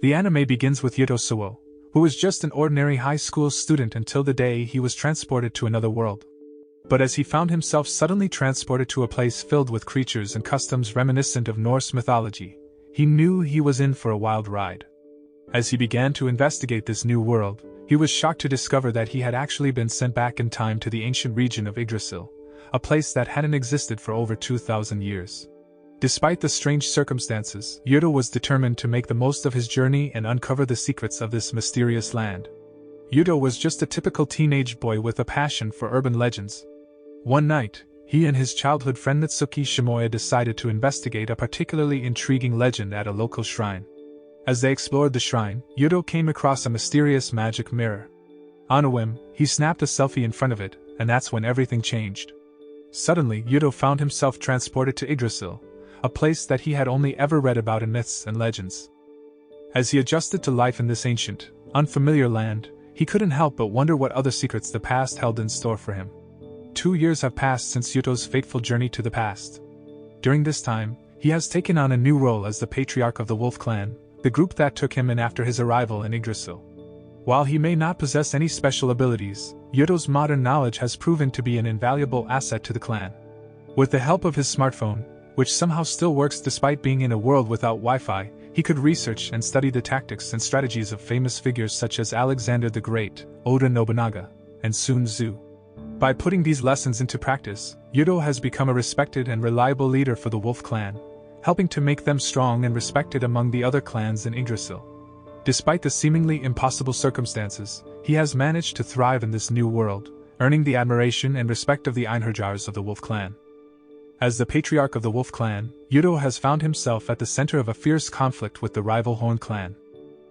The anime begins with Yuto Suo, who was just an ordinary high school student until the day he was transported to another world. But as he found himself suddenly transported to a place filled with creatures and customs reminiscent of Norse mythology, he knew he was in for a wild ride. As he began to investigate this new world, he was shocked to discover that he had actually been sent back in time to the ancient region of Idrisil, a place that hadn't existed for over 2,000 years. Despite the strange circumstances, Yuto was determined to make the most of his journey and uncover the secrets of this mysterious land. Yuto was just a typical teenage boy with a passion for urban legends. One night, he and his childhood friend Natsuki Shimoya decided to investigate a particularly intriguing legend at a local shrine. As they explored the shrine, Yuto came across a mysterious magic mirror. On a whim, he snapped a selfie in front of it, and that's when everything changed. Suddenly, Yuto found himself transported to Idrisil, a place that he had only ever read about in myths and legends. As he adjusted to life in this ancient, unfamiliar land, he couldn't help but wonder what other secrets the past held in store for him. 2 years have passed since Yuto's fateful journey to the past. During this time, he has taken on a new role as the patriarch of the Wolf Clan, the group that took him in after his arrival in Idrisil. While he may not possess any special abilities, Yuto's modern knowledge has proven to be an invaluable asset to the clan. With the help of his smartphone, which somehow still works despite being in a world without Wi-Fi, he could research and study the tactics and strategies of famous figures such as Alexander the Great, Oda Nobunaga, and Sun Tzu. By putting these lessons into practice, Yuto has become a respected and reliable leader for the Wolf Clan, helping to make them strong and respected among the other clans in Idrisil. Despite the seemingly impossible circumstances, he has managed to thrive in this new world, earning the admiration and respect of the Einherjars of the Wolf Clan. As the patriarch of the Wolf Clan, Yuto has found himself at the center of a fierce conflict with the rival Horn Clan.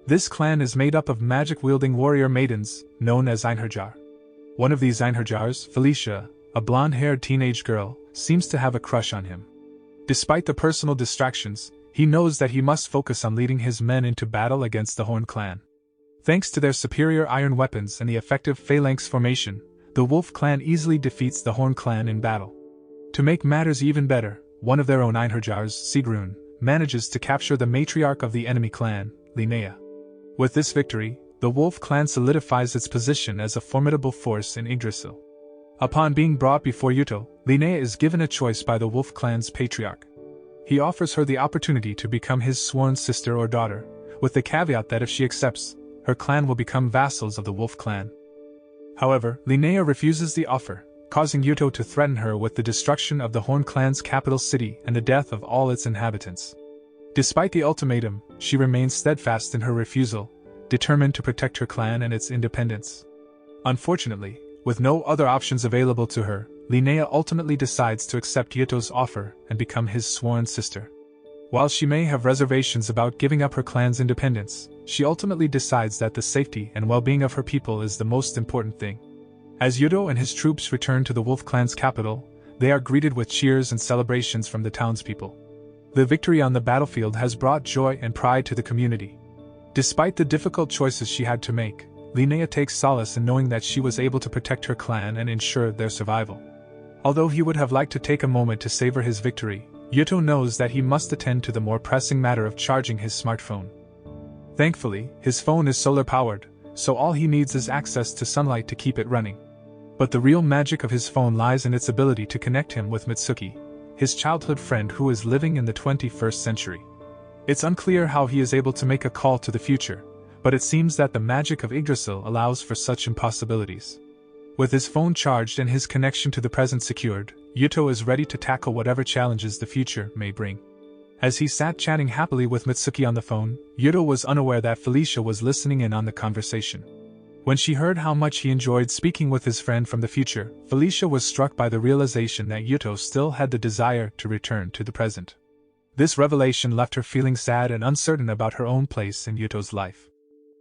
This clan is made up of magic-wielding warrior maidens, known as Einherjar. One of these Einherjars, Felicia, a blonde-haired teenage girl, seems to have a crush on him. Despite the personal distractions, he knows that he must focus on leading his men into battle against the Horn Clan. Thanks to their superior iron weapons and the effective phalanx formation, the Wolf Clan easily defeats the Horn Clan in battle. To make matters even better, one of their own Einherjars, Sigrun, manages to capture the matriarch of the enemy clan, Linnea. With this victory, the Wolf Clan solidifies its position as a formidable force in Idrisil. Upon being brought before Yuto, Linnea is given a choice by the Wolf Clan's patriarch. He offers her the opportunity to become his sworn sister or daughter, with the caveat that if she accepts, her clan will become vassals of the Wolf Clan. However, Linnea refuses the offer, causing Yuto to threaten her with the destruction of the Horn Clan's capital city and the death of all its inhabitants. Despite the ultimatum, she remains steadfast in her refusal, determined to protect her clan and its independence. Unfortunately, with no other options available to her, Linnea ultimately decides to accept Yuto's offer and become his sworn sister. While she may have reservations about giving up her clan's independence, she ultimately decides that the safety and well-being of her people is the most important thing. As Yuto and his troops return to the Wolf Clan's capital, they are greeted with cheers and celebrations from the townspeople. The victory on the battlefield has brought joy and pride to the community. Despite the difficult choices she had to make, Linnea takes solace in knowing that she was able to protect her clan and ensure their survival. Although he would have liked to take a moment to savor his victory, Yuto knows that he must attend to the more pressing matter of charging his smartphone. Thankfully, his phone is solar-powered, so all he needs is access to sunlight to keep it running. But the real magic of his phone lies in its ability to connect him with Mitsuki, his childhood friend who is living in the 21st century. It's unclear how he is able to make a call to the future, but it seems that the magic of Idrisil allows for such impossibilities. With his phone charged and his connection to the present secured, Yuto is ready to tackle whatever challenges the future may bring. As he sat chatting happily with Mitsuki on the phone, Yuto was unaware that Felicia was listening in on the conversation. When she heard how much he enjoyed speaking with his friend from the future, Felicia was struck by the realization that Yuto still had the desire to return to the present. This revelation left her feeling sad and uncertain about her own place in Yuto's life.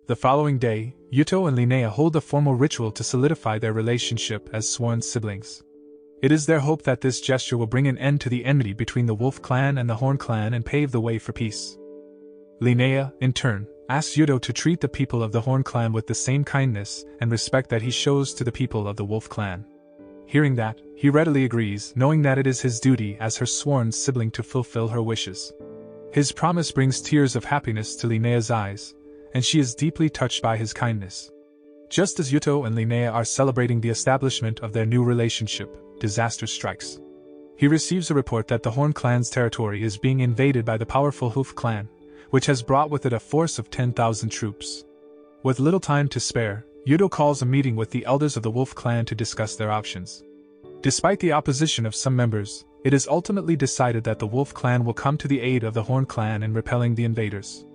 The following day, Yuto and Linnea hold a formal ritual to solidify their relationship as sworn siblings. It is their hope that this gesture will bring an end to the enmity between the Wolf Clan and the Horn Clan and pave the way for peace. Linnea, in turn, asks Yuto to treat the people of the Horn Clan with the same kindness and respect that he shows to the people of the Wolf Clan. Hearing that, he readily agrees, knowing that it is his duty as her sworn sibling to fulfill her wishes. His promise brings tears of happiness to Linnea's eyes, and she is deeply touched by his kindness. Just as Yuto and Linnea are celebrating the establishment of their new relationship, disaster strikes. He receives a report that the Horn Clan's territory is being invaded by the powerful Hoof Clan, which has brought with it a force of 10,000 troops. With little time to spare, Yuto calls a meeting with the elders of the Wolf Clan to discuss their options. Despite the opposition of some members, it is ultimately decided that the Wolf Clan will come to the aid of the Horn Clan in repelling the invaders.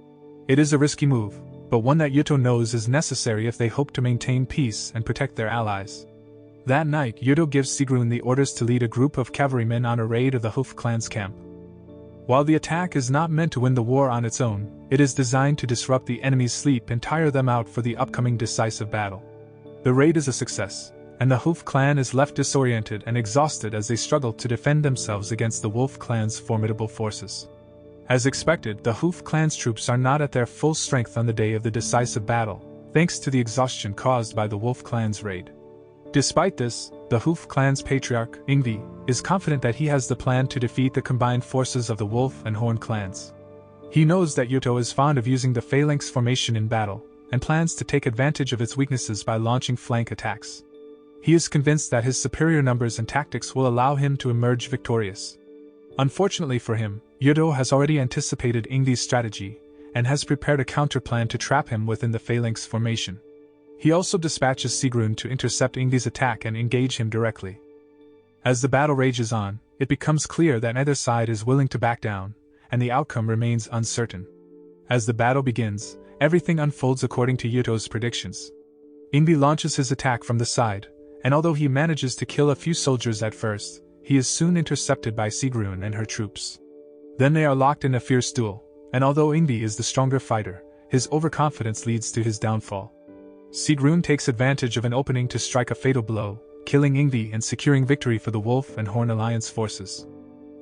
It is a risky move, but one that Yuto knows is necessary if they hope to maintain peace and protect their allies. That night, Yuto gives Sigrun the orders to lead a group of cavalrymen on a raid of the Hoof Clan's camp. While the attack is not meant to win the war on its own, it is designed to disrupt the enemy's sleep and tire them out for the upcoming decisive battle. The raid is a success, and the Hoof Clan is left disoriented and exhausted as they struggle to defend themselves against the Wolf Clan's formidable forces. As expected, the Hoof Clan's troops are not at their full strength on the day of the decisive battle, thanks to the exhaustion caused by the Wolf Clan's raid. Despite this, the Hoof Clan's patriarch, Ingvi, is confident that he has the plan to defeat the combined forces of the Wolf and Horn clans. He knows that Yuto is fond of using the phalanx formation in battle, and plans to take advantage of its weaknesses by launching flank attacks. He is convinced that his superior numbers and tactics will allow him to emerge victorious. Unfortunately for him, Yuto has already anticipated Ingvi's strategy, and has prepared a counterplan to trap him within the phalanx formation. He also dispatches Sigrun to intercept Ingvi's attack and engage him directly. As the battle rages on, it becomes clear that neither side is willing to back down, and the outcome remains uncertain. As the battle begins, everything unfolds according to Yuto's predictions. Ingvi launches his attack from the side, and although he manages to kill a few soldiers at first, he is soon intercepted by Sigrun and her troops. Then they are locked in a fierce duel, and although Ingvi is the stronger fighter, his overconfidence leads to his downfall. Sigrun takes advantage of an opening to strike a fatal blow, killing Ingvi and securing victory for the Wolf and Horn Alliance forces.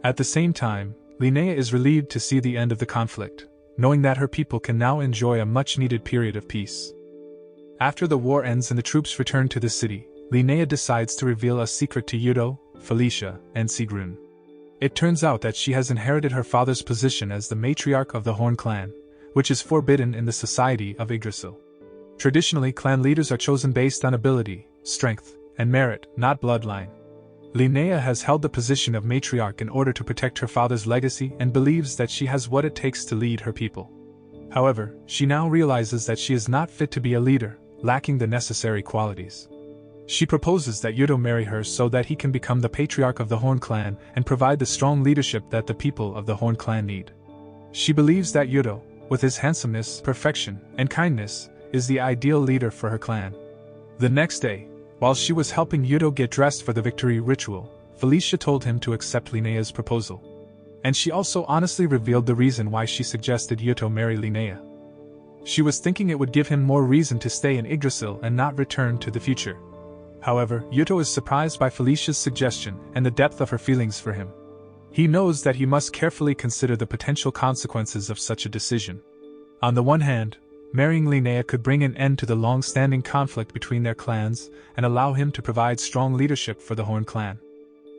At the same time, Linnea is relieved to see the end of the conflict, knowing that her people can now enjoy a much-needed period of peace. After the war ends and the troops return to the city, Linnea decides to reveal a secret to Yuto, Felicia, and Sigrun. It turns out that she has inherited her father's position as the matriarch of the Horn Clan, which is forbidden in the society of Idrisil. Traditionally, clan leaders are chosen based on ability, strength, and merit, not bloodline. Linnea has held the position of matriarch in order to protect her father's legacy and believes that she has what it takes to lead her people. However, she now realizes that she is not fit to be a leader, lacking the necessary qualities. She proposes that Yuto marry her so that he can become the patriarch of the Horn Clan and provide the strong leadership that the people of the Horn Clan need. She believes that Yuto, with his handsomeness, perfection, and kindness, is the ideal leader for her clan. The next day, while she was helping Yuto get dressed for the victory ritual, Felicia told him to accept Linnea's proposal. And she also honestly revealed the reason why she suggested Yuto marry Linnea. She was thinking it would give him more reason to stay in Yggdrasil and not return to the future. However, Yuto is surprised by Felicia's suggestion and the depth of her feelings for him. He knows that he must carefully consider the potential consequences of such a decision. On the one hand, marrying Linnea could bring an end to the long-standing conflict between their clans and allow him to provide strong leadership for the Horn Clan.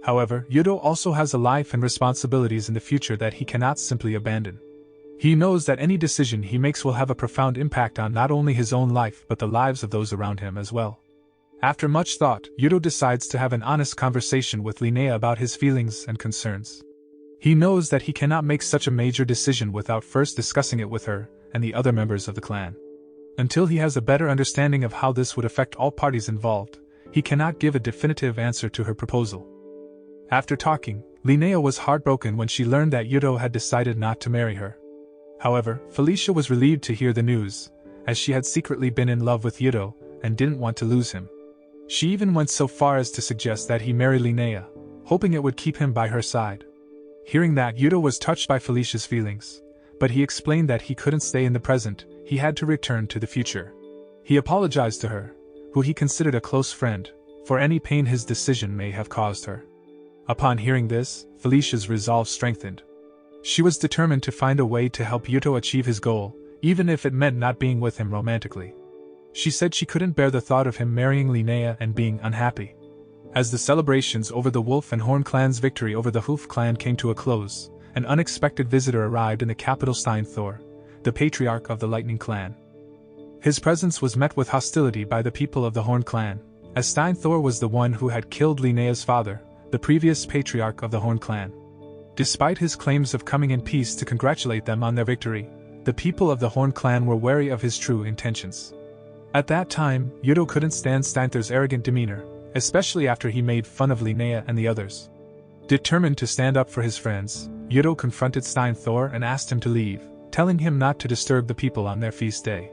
However, Yuto also has a life and responsibilities in the future that he cannot simply abandon. He knows that any decision he makes will have a profound impact on not only his own life but the lives of those around him as well. After much thought, Yuto decides to have an honest conversation with Linnea about his feelings and concerns. He knows that he cannot make such a major decision without first discussing it with her and the other members of the clan. Until he has a better understanding of how this would affect all parties involved, he cannot give a definitive answer to her proposal. After talking, Linnea was heartbroken when she learned that Yuto had decided not to marry her. However, Felicia was relieved to hear the news, as she had secretly been in love with Yuto and didn't want to lose him. She even went so far as to suggest that he marry Linnea, hoping it would keep him by her side. Hearing that, Yuto was touched by Felicia's feelings, but he explained that he couldn't stay in the present, he had to return to the future. He apologized to her, who he considered a close friend, for any pain his decision may have caused her. Upon hearing this, Felicia's resolve strengthened. She was determined to find a way to help Yuto achieve his goal, even if it meant not being with him romantically. She said she couldn't bear the thought of him marrying Linnea and being unhappy. As the celebrations over the Wolf and Horn Clan's victory over the Hoof Clan came to a close, an unexpected visitor arrived in the capital Steinthor, the patriarch of the Lightning Clan. His presence was met with hostility by the people of the Horn Clan, as Steinthor was the one who had killed Linnea's father, the previous patriarch of the Horn Clan. Despite his claims of coming in peace to congratulate them on their victory, the people of the Horn Clan were wary of his true intentions. At that time, Yuto couldn't stand Steinthor's arrogant demeanor, especially after he made fun of Linnea and the others. Determined to stand up for his friends, Yuto confronted Steinthor and asked him to leave, telling him not to disturb the people on their feast day.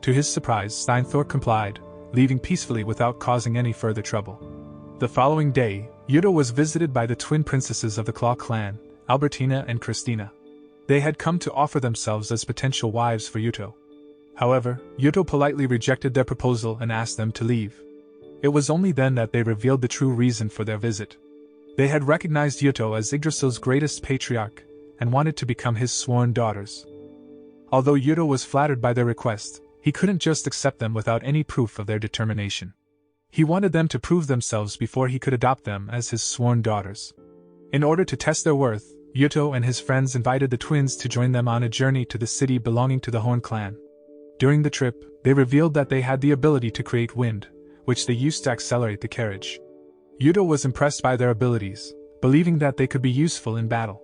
To his surprise, Steinthor complied, leaving peacefully without causing any further trouble. The following day, Yuto was visited by the twin princesses of the Claw clan, Albertina and Christina. They had come to offer themselves as potential wives for Yuto. However, Yuto politely rejected their proposal and asked them to leave. It was only then that they revealed the true reason for their visit. They had recognized Yuto as Idrisil's greatest patriarch, and wanted to become his sworn daughters. Although Yuto was flattered by their request, he couldn't just accept them without any proof of their determination. He wanted them to prove themselves before he could adopt them as his sworn daughters. In order to test their worth, Yuto and his friends invited the twins to join them on a journey to the city belonging to the Horn Clan. During the trip, they revealed that they had the ability to create wind, which they used to accelerate the carriage. Yuto was impressed by their abilities, believing that they could be useful in battle.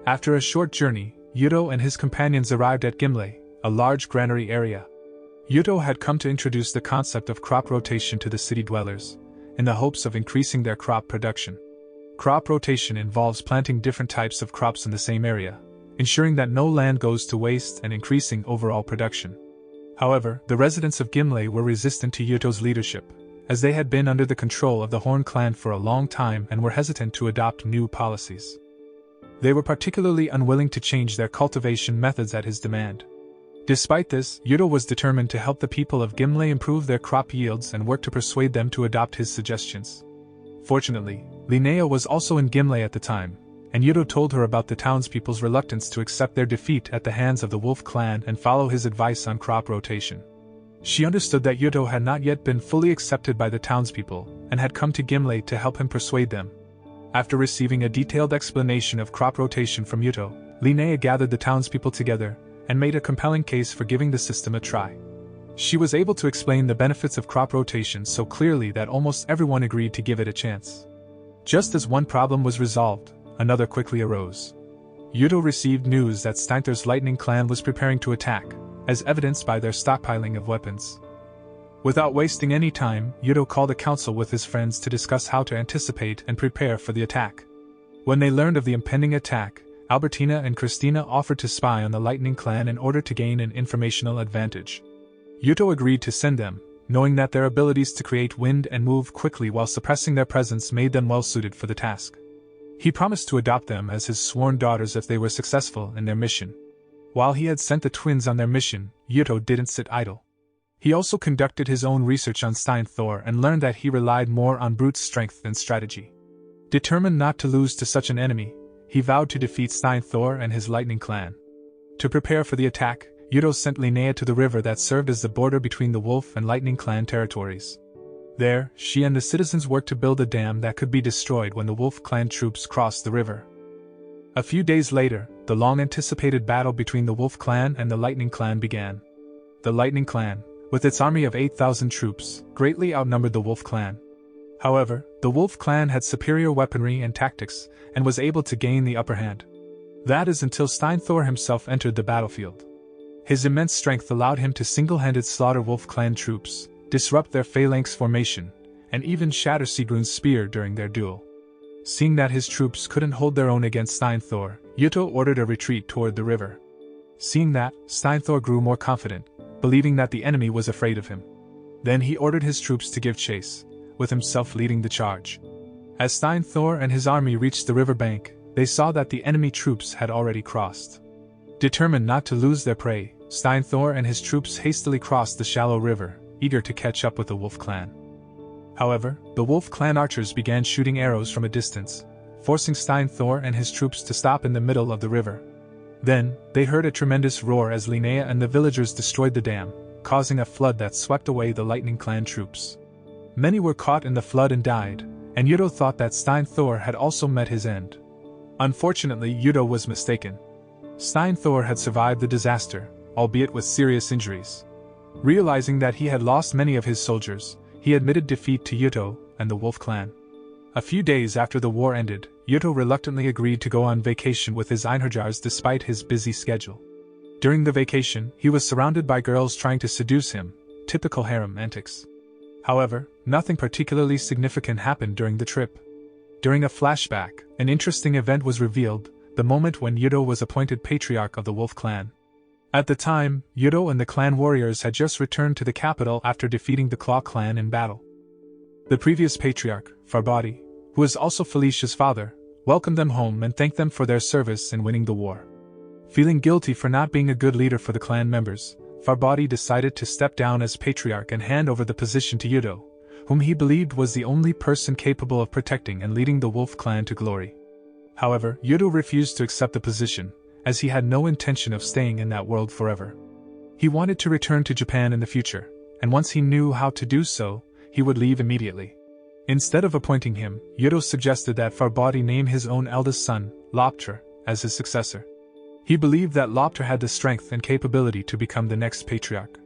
After a short journey, Yuto and his companions arrived at Gimle, a large granary area. Yuto had come to introduce the concept of crop rotation to the city dwellers, in the hopes of increasing their crop production. Crop rotation involves planting different types of crops in the same area, ensuring that no land goes to waste and increasing overall production. However, the residents of Gimle were resistant to Yuto's leadership, as they had been under the control of the Horn Clan for a long time and were hesitant to adopt new policies. They were particularly unwilling to change their cultivation methods at his demand. Despite this, Yuto was determined to help the people of Gimle improve their crop yields and work to persuade them to adopt his suggestions. Fortunately, Linnea was also in Gimle at the time, and Yuto told her about the townspeople's reluctance to accept their defeat at the hands of the Wolf Clan and follow his advice on crop rotation. She understood that Yuto had not yet been fully accepted by the townspeople, and had come to Gimle to help him persuade them. After receiving a detailed explanation of crop rotation from Yuto, Linnea gathered the townspeople together, and made a compelling case for giving the system a try. She was able to explain the benefits of crop rotation so clearly that almost everyone agreed to give it a chance. Just as one problem was resolved, another quickly arose. Yuto received news that Steinthor's Lightning Clan was preparing to attack, as evidenced by their stockpiling of weapons. Without wasting any time, Yuto called a council with his friends to discuss how to anticipate and prepare for the attack. When they learned of the impending attack, Albertina and Christina offered to spy on the Lightning Clan in order to gain an informational advantage. Yuto agreed to send them, knowing that their abilities to create wind and move quickly while suppressing their presence made them well suited for the task. He promised to adopt them as his sworn daughters if they were successful in their mission. While he had sent the twins on their mission, Yuto didn't sit idle. He also conducted his own research on Steinthor and learned that he relied more on brute strength than strategy. Determined not to lose to such an enemy, he vowed to defeat Steinthor and his Lightning Clan. To prepare for the attack, Yuto sent Linnea to the river that served as the border between the Wolf and Lightning Clan territories. There, she and the citizens worked to build a dam that could be destroyed when the Wolf Clan troops crossed the river. A few days later, the long-anticipated battle between the Wolf Clan and the Lightning Clan began. The Lightning Clan, with its army of 8,000 troops, greatly outnumbered the Wolf Clan. However, the Wolf Clan had superior weaponry and tactics, and was able to gain the upper hand. That is until Steinthor himself entered the battlefield. His immense strength allowed him to single-handed slaughter Wolf Clan troops, disrupt their phalanx formation, and even shatter Sigrun's spear during their duel. Seeing that his troops couldn't hold their own against Steinthor, Yuto ordered a retreat toward the river. Seeing that, Steinthor grew more confident, believing that the enemy was afraid of him. Then he ordered his troops to give chase, with himself leading the charge. As Steinthor and his army reached the river bank, they saw that the enemy troops had already crossed. Determined not to lose their prey, Steinthor and his troops hastily crossed the shallow river, eager to catch up with the Wolf Clan. However, the Wolf Clan archers began shooting arrows from a distance, forcing Steinthor and his troops to stop in the middle of the river. Then, they heard a tremendous roar as Linnea and the villagers destroyed the dam, causing a flood that swept away the Lightning Clan troops. Many were caught in the flood and died, and Yuto thought that Steinthor had also met his end. Unfortunately, Yuto was mistaken. Steinthor had survived the disaster, albeit with serious injuries. Realizing that he had lost many of his soldiers, he admitted defeat to Yuto and the Wolf Clan. A few days after the war ended, Yuto reluctantly agreed to go on vacation with his Einherjars despite his busy schedule. During the vacation, he was surrounded by girls trying to seduce him, typical harem antics. However, nothing particularly significant happened during the trip. During a flashback, an interesting event was revealed, the moment when Yuto was appointed patriarch of the Wolf Clan. At the time, Yuto and the clan warriors had just returned to the capital after defeating the Claw clan in battle. The previous patriarch, Farbati, who was also Felicia's father, welcomed them home and thanked them for their service in winning the war. Feeling guilty for not being a good leader for the clan members, Farbati decided to step down as patriarch and hand over the position to Yuto, whom he believed was the only person capable of protecting and leading the Wolf Clan to glory. However, Yuto refused to accept the position, as he had no intention of staying in that world forever. He wanted to return to Japan in the future, and once he knew how to do so, he would leave immediately. Instead of appointing him, Yuto suggested that Farbati name his own eldest son, Lopter, as his successor. He believed that Lopter had the strength and capability to become the next patriarch.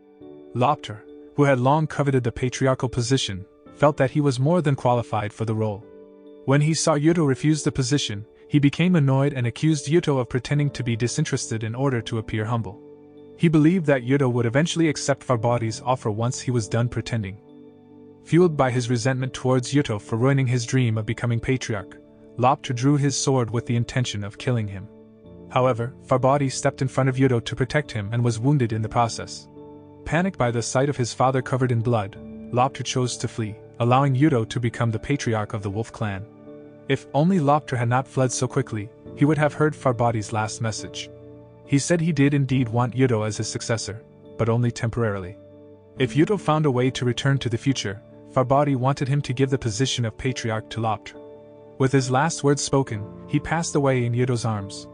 Lopter, who had long coveted the patriarchal position, felt that he was more than qualified for the role. When he saw Yuto refuse the position, he became annoyed and accused Yuto of pretending to be disinterested in order to appear humble. He believed that Yuto would eventually accept Farbati's offer once he was done pretending. Fueled by his resentment towards Yuto for ruining his dream of becoming patriarch, Lopter drew his sword with the intention of killing him. However, Farbati stepped in front of Yuto to protect him and was wounded in the process. Panicked by the sight of his father covered in blood, Lopter chose to flee, allowing Yuto to become the patriarch of the Wolf Clan. If only Lopter had not fled so quickly, he would have heard Farbati's last message. He said he did indeed want Yuto as his successor, but only temporarily. If Yuto found a way to return to the future, Farbati wanted him to give the position of patriarch to Lopter. With his last words spoken, he passed away in Yuto's arms.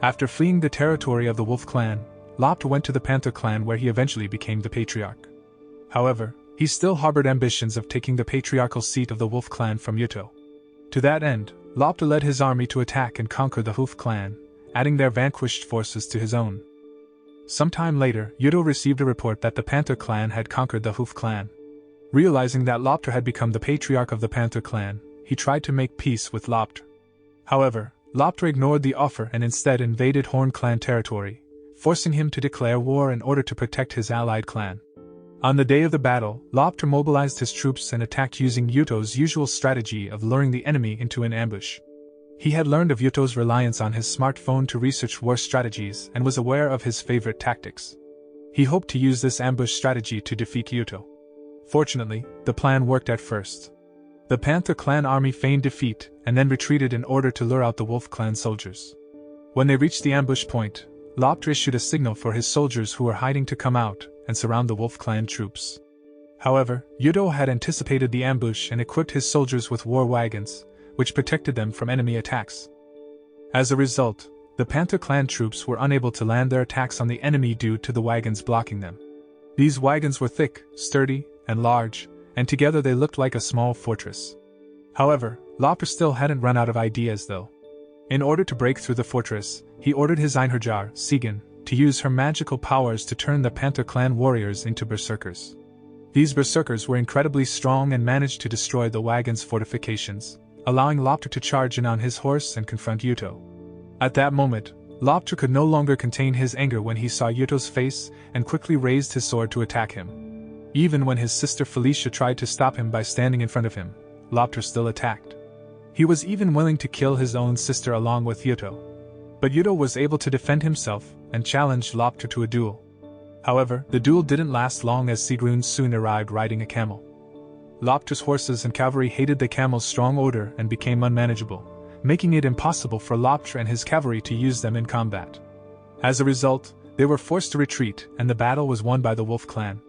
After fleeing the territory of the Wolf Clan, Lopter went to the Panther Clan where he eventually became the patriarch. However, he still harbored ambitions of taking the patriarchal seat of the Wolf Clan from Yuto. To that end, Lopter led his army to attack and conquer the Hoof Clan, adding their vanquished forces to his own. Sometime later, Yuto received a report that the Panther Clan had conquered the Hoof Clan. Realizing that Lopter had become the patriarch of the Panther Clan, he tried to make peace with Lopter. However, Lopter ignored the offer and instead invaded Horn Clan territory, forcing him to declare war in order to protect his allied clan. On the day of the battle, Lopter mobilized his troops and attacked using Yuto's usual strategy of luring the enemy into an ambush. He had learned of Yuto's reliance on his smartphone to research war strategies and was aware of his favorite tactics. He hoped to use this ambush strategy to defeat Yuto. Fortunately, the plan worked at first. The Panther Clan army feigned defeat and then retreated in order to lure out the Wolf Clan soldiers. When they reached the ambush point, Lopter issued a signal for his soldiers who were hiding to come out and surround the Wolf Clan troops. However, Yuto had anticipated the ambush and equipped his soldiers with war wagons, which protected them from enemy attacks. As a result, the Panther Clan troops were unable to land their attacks on the enemy due to the wagons blocking them. These wagons were thick, sturdy, and large, and together they looked like a small fortress. However, Lopter still hadn't run out of ideas though. In order to break through the fortress, he ordered his Einherjar, Sigan, to use her magical powers to turn the Panther Clan warriors into berserkers. These berserkers were incredibly strong and managed to destroy the wagon's fortifications, allowing Lopter to charge in on his horse and confront Yuto. At that moment, Lopter could no longer contain his anger when he saw Yuto's face and quickly raised his sword to attack him. Even when his sister Felicia tried to stop him by standing in front of him, Lopter still attacked. He was even willing to kill his own sister along with Yuto. But Yuto was able to defend himself and challenged Lopter to a duel. However, the duel didn't last long as Sigrun soon arrived riding a camel. Lopter's horses and cavalry hated the camel's strong odor and became unmanageable, making it impossible for Lopter and his cavalry to use them in combat. As a result, they were forced to retreat and the battle was won by the Wolf Clan.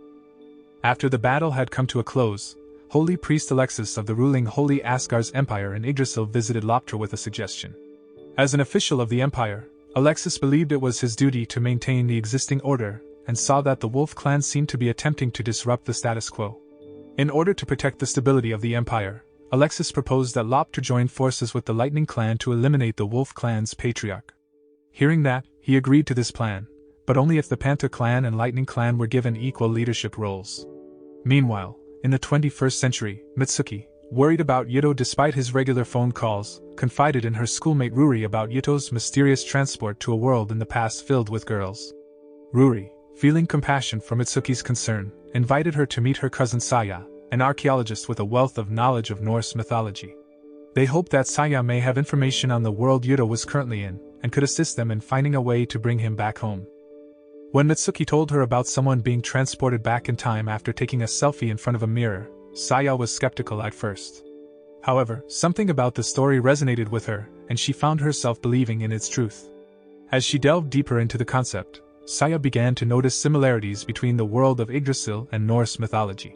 After the battle had come to a close, Holy Priest Alexis of the ruling Holy Asgar's Empire in Idrisil visited Lopter with a suggestion. As an official of the Empire, Alexis believed it was his duty to maintain the existing order and saw that the Wolf Clan seemed to be attempting to disrupt the status quo. In order to protect the stability of the Empire, Alexis proposed that Lopter join forces with the Lightning Clan to eliminate the Wolf Clan's patriarch. Hearing that, he agreed to this plan, but only if the Panther Clan and Lightning Clan were given equal leadership roles. Meanwhile, in the 21st century, Mitsuki, worried about Yuto despite his regular phone calls, confided in her schoolmate Ruri about Yuto's mysterious transport to a world in the past filled with girls. Ruri, feeling compassion for Mitsuki's concern, invited her to meet her cousin Saya, an archaeologist with a wealth of knowledge of Norse mythology. They hoped that Saya may have information on the world Yuto was currently in, and could assist them in finding a way to bring him back home. When Mitsuki told her about someone being transported back in time after taking a selfie in front of a mirror, Saya was skeptical at first. However, something about the story resonated with her, and she found herself believing in its truth. As she delved deeper into the concept, Saya began to notice similarities between the world of Idrisil and Norse mythology.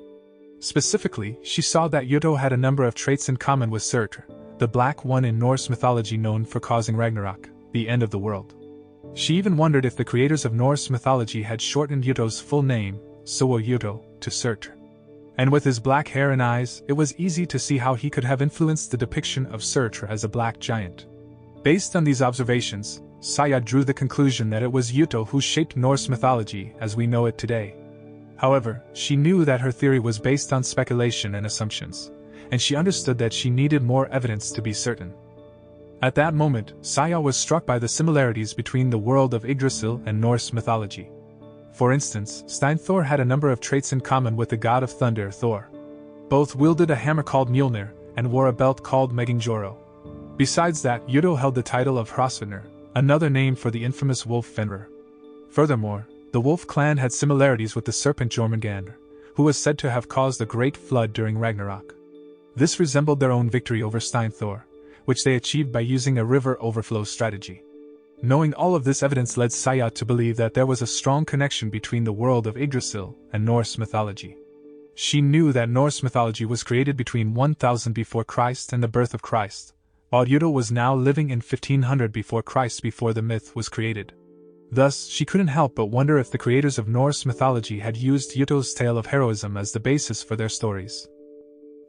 Specifically, she saw that Yuto had a number of traits in common with Surtr, the Black One in Norse mythology known for causing Ragnarok, the end of the world. She even wondered if the creators of Norse mythology had shortened Yuto's full name, Suo Yuto, to Surtr. And with his black hair and eyes, it was easy to see how he could have influenced the depiction of Surtr as a black giant. Based on these observations, Saya drew the conclusion that it was Yuto who shaped Norse mythology as we know it today. However, she knew that her theory was based on speculation and assumptions, and she understood that she needed more evidence to be certain. At that moment, Saya was struck by the similarities between the world of Idrisil and Norse mythology. For instance, Steinthor had a number of traits in common with the god of thunder Thor. Both wielded a hammer called Mjolnir, and wore a belt called Megingjoro. Besides that, Yuto held the title of Hrosvitnir, another name for the infamous wolf Fenrir. Furthermore, the Wolf Clan had similarities with the serpent Jormungandr, who was said to have caused a great flood during Ragnarok. This resembled their own victory over Steinthor, which they achieved by using a river overflow strategy. Knowing all of this evidence led Saya to believe that there was a strong connection between the world of Idrisil and Norse mythology. She knew that Norse mythology was created between 1000 before Christ and the birth of Christ, while Yuto was now living in 1500 before Christ before the myth was created. Thus, she couldn't help but wonder if the creators of Norse mythology had used Yuto's tale of heroism as the basis for their stories.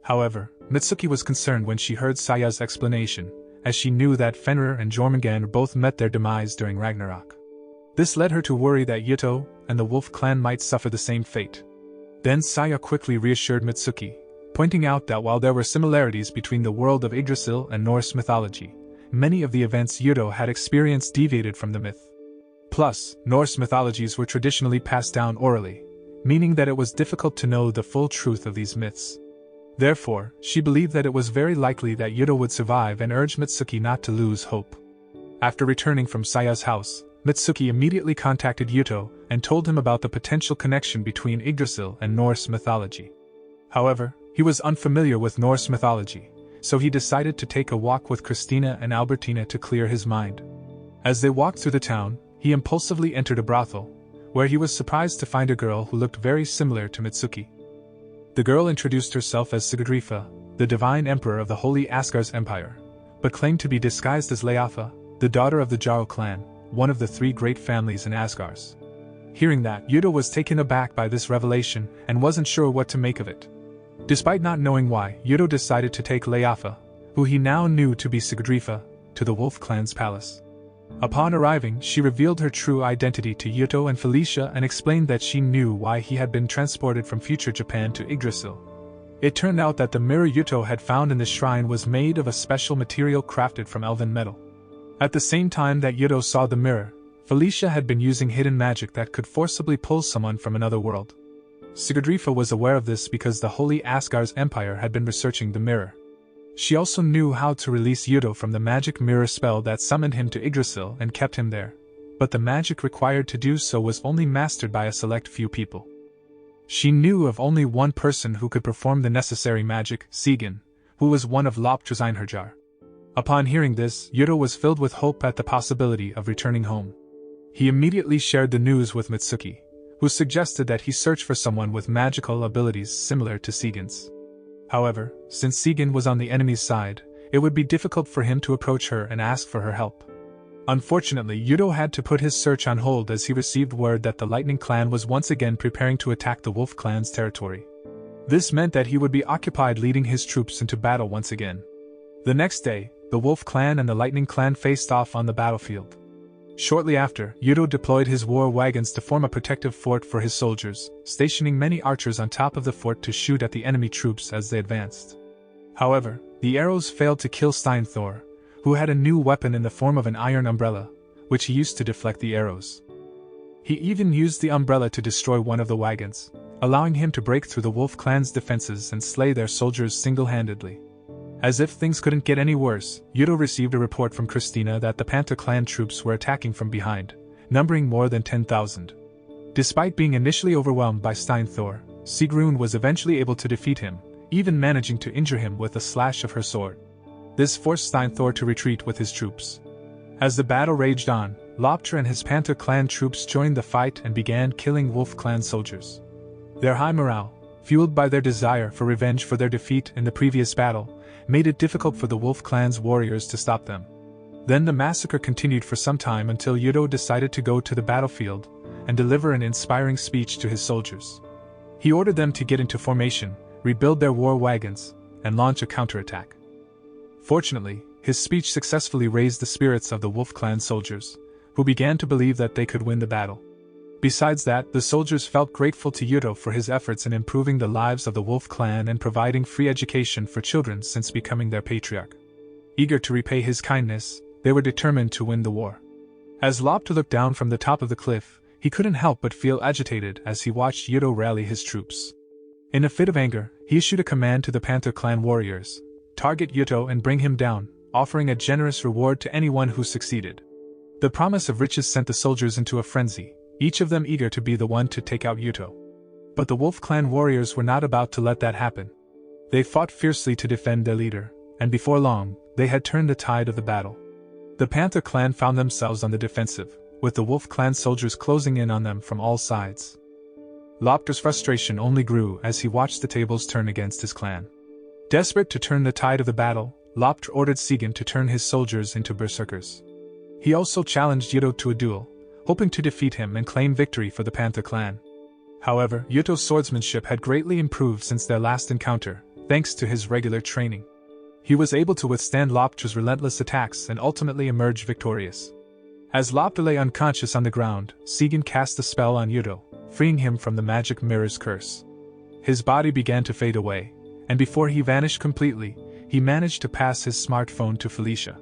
However, Mitsuki was concerned when she heard Saya's explanation, as she knew that Fenrir and Jormungandr both met their demise during Ragnarok. This led her to worry that Yuto and the Wolf Clan might suffer the same fate. Then Saya quickly reassured Mitsuki, pointing out that while there were similarities between the world of Idrisil and Norse mythology, many of the events Yuto had experienced deviated from the myth. Plus, Norse mythologies were traditionally passed down orally, meaning that it was difficult to know the full truth of these myths. Therefore, she believed that it was very likely that Yuto would survive and urged Mitsuki not to lose hope. After returning from Saya's house, Mitsuki immediately contacted Yuto and told him about the potential connection between Idrisil and Norse mythology. However, he was unfamiliar with Norse mythology, so he decided to take a walk with Christina and Albertina to clear his mind. As they walked through the town, he impulsively entered a brothel, where he was surprised to find a girl who looked very similar to Mitsuki. The girl introduced herself as Sigurdrifa, the divine emperor of the Holy Asgard's empire, but claimed to be disguised as Leafa, the daughter of the Jarl clan, one of the three great families in Asgard. Hearing that, Yuto was taken aback by this revelation and wasn't sure what to make of it. Despite not knowing why, Yuto decided to take Leafa, who he now knew to be Sigurdrifa, to the Wolf Clan's palace. Upon arriving, she revealed her true identity to Yuto and Felicia and explained that she knew why he had been transported from future Japan to Idrisil. It turned out that the mirror Yuto had found in the shrine was made of a special material crafted from elven metal. At the same time that Yuto saw the mirror, Felicia had been using hidden magic that could forcibly pull someone from another world. Sigurdrifa was aware of this because the Holy Asgard's empire had been researching the mirror. She also knew how to release Yuto from the magic mirror spell that summoned him to Idrisil and kept him there, but the magic required to do so was only mastered by a select few people. She knew of only one person who could perform the necessary magic, Sigyn, who was one of Lopt's Einherjar. Upon hearing this, Yuto was filled with hope at the possibility of returning home. He immediately shared the news with Mitsuki, who suggested that he search for someone with magical abilities similar to Sigyn's. However, since Sigyn was on the enemy's side, it would be difficult for him to approach her and ask for her help. Unfortunately, Yuto had to put his search on hold as he received word that the Lightning Clan was once again preparing to attack the Wolf Clan's territory. This meant that he would be occupied leading his troops into battle once again. The next day, the Wolf Clan and the Lightning Clan faced off on the battlefield. Shortly after, Yuto deployed his war wagons to form a protective fort for his soldiers, stationing many archers on top of the fort to shoot at the enemy troops as they advanced. However, the arrows failed to kill Steinthor, who had a new weapon in the form of an iron umbrella, which he used to deflect the arrows. He even used the umbrella to destroy one of the wagons, allowing him to break through the Wolf Clan's defenses and slay their soldiers single-handedly. As if things couldn't get any worse, Yuto received a report from Christina that the Panther clan troops were attacking from behind, numbering more than 10,000. Despite being initially overwhelmed by Steinthor, Sigrun was eventually able to defeat him, even managing to injure him with a slash of her sword. This forced Steinthor to retreat with his troops. As the battle raged on, Lopter and his Panther clan troops joined the fight and began killing Wolf Clan soldiers. Their high morale, fueled by their desire for revenge for their defeat in the previous battle, made it difficult for the Wolf Clan's warriors to stop them. Then the massacre continued for some time until Yuto decided to go to the battlefield and deliver an inspiring speech to his soldiers. He ordered them to get into formation, rebuild their war wagons, and launch a counterattack. Fortunately, his speech successfully raised the spirits of the Wolf Clan soldiers, who began to believe that they could win the battle. Besides that, the soldiers felt grateful to Yuto for his efforts in improving the lives of the Wolf Clan and providing free education for children since becoming their patriarch. Eager to repay his kindness, they were determined to win the war. As Lopter looked down from the top of the cliff, he couldn't help but feel agitated as he watched Yuto rally his troops. In a fit of anger, he issued a command to the Panther clan warriors: target Yuto and bring him down, offering a generous reward to anyone who succeeded. The promise of riches sent the soldiers into a frenzy, each of them eager to be the one to take out Yuto. But the Wolf Clan warriors were not about to let that happen. They fought fiercely to defend their leader, and before long, they had turned the tide of the battle. The Panther clan found themselves on the defensive, with the Wolf Clan soldiers closing in on them from all sides. Lopter's frustration only grew as he watched the tables turn against his clan. Desperate to turn the tide of the battle, Lopter ordered Siegen to turn his soldiers into berserkers. He also challenged Yuto to a duel, hoping to defeat him and claim victory for the Panther clan. However, Yuto's swordsmanship had greatly improved since their last encounter, thanks to his regular training. He was able to withstand Lopter's relentless attacks and ultimately emerge victorious. As Lopter lay unconscious on the ground, Siegen cast a spell on Yuto, freeing him from the magic mirror's curse. His body began to fade away, and before he vanished completely, he managed to pass his smartphone to Felicia.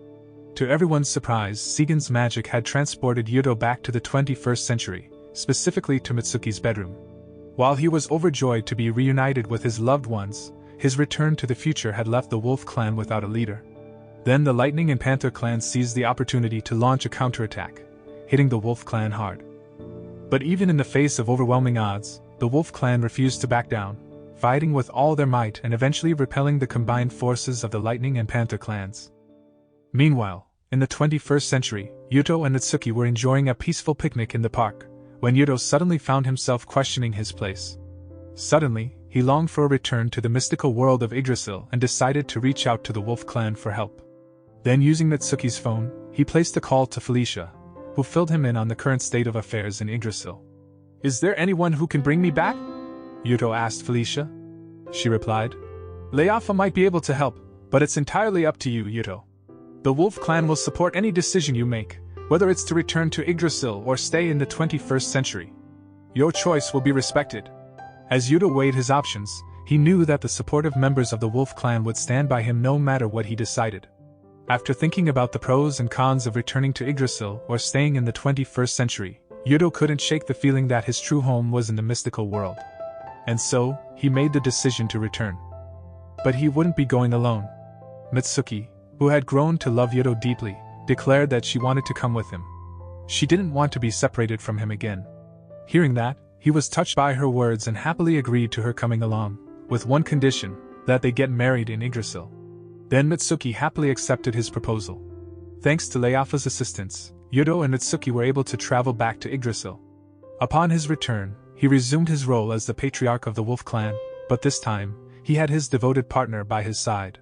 To everyone's surprise, Siegen's magic had transported Yuto back to the 21st century, specifically to Mitsuki's bedroom. While he was overjoyed to be reunited with his loved ones, his return to the future had left the Wolf Clan without a leader. Then the Lightning and Panther clans seized the opportunity to launch a counterattack, hitting the Wolf Clan hard. But even in the face of overwhelming odds, the Wolf Clan refused to back down, fighting with all their might and eventually repelling the combined forces of the Lightning and Panther clans. Meanwhile, in the 21st century, Yuto and Natsuki were enjoying a peaceful picnic in the park, when Yuto suddenly found himself questioning his place. Suddenly, he longed for a return to the mystical world of Idrisil and decided to reach out to the Wolf Clan for help. Then, using Natsuki's phone, he placed a call to Felicia, who filled him in on the current state of affairs in Idrisil. "Is there anyone who can bring me back?" Yuto asked Felicia. She replied, "Leafa might be able to help, but it's entirely up to you, Yuto. The Wolf Clan will support any decision you make, whether it's to return to Yggdrasil or stay in the 21st century. Your choice will be respected." As Yuto weighed his options, he knew that the supportive members of the Wolf Clan would stand by him no matter what he decided. After thinking about the pros and cons of returning to Yggdrasil or staying in the 21st century, Yuto couldn't shake the feeling that his true home was in the mystical world. And so, he made the decision to return. But he wouldn't be going alone. Mitsuki, who had grown to love Yuto deeply, declared that she wanted to come with him. She didn't want to be separated from him again. Hearing that, he was touched by her words and happily agreed to her coming along, with one condition, that they get married in Yggdrasil. Then Mitsuki happily accepted his proposal. Thanks to Leafa's assistance, Yuto and Mitsuki were able to travel back to Yggdrasil. Upon his return, he resumed his role as the patriarch of the Wolf Clan, but this time, he had his devoted partner by his side.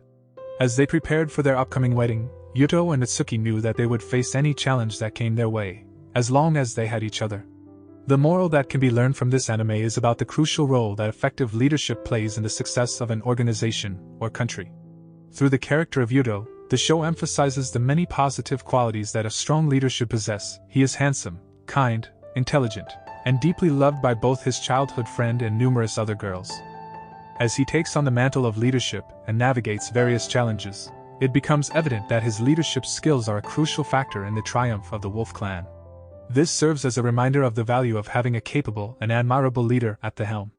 As they prepared for their upcoming wedding, Yuto and Natsuki knew that they would face any challenge that came their way, as long as they had each other. The moral that can be learned from this anime is about the crucial role that effective leadership plays in the success of an organization or country. Through the character of Yuto, The show emphasizes the many positive qualities that a strong leader should possess. He is handsome, kind, intelligent, and deeply loved by both his childhood friend and numerous other girls. As he takes on the mantle of leadership and navigates various challenges, it becomes evident that his leadership skills are a crucial factor in the triumph of the Hoof Clan. This serves as a reminder of the value of having a capable and admirable leader at the helm.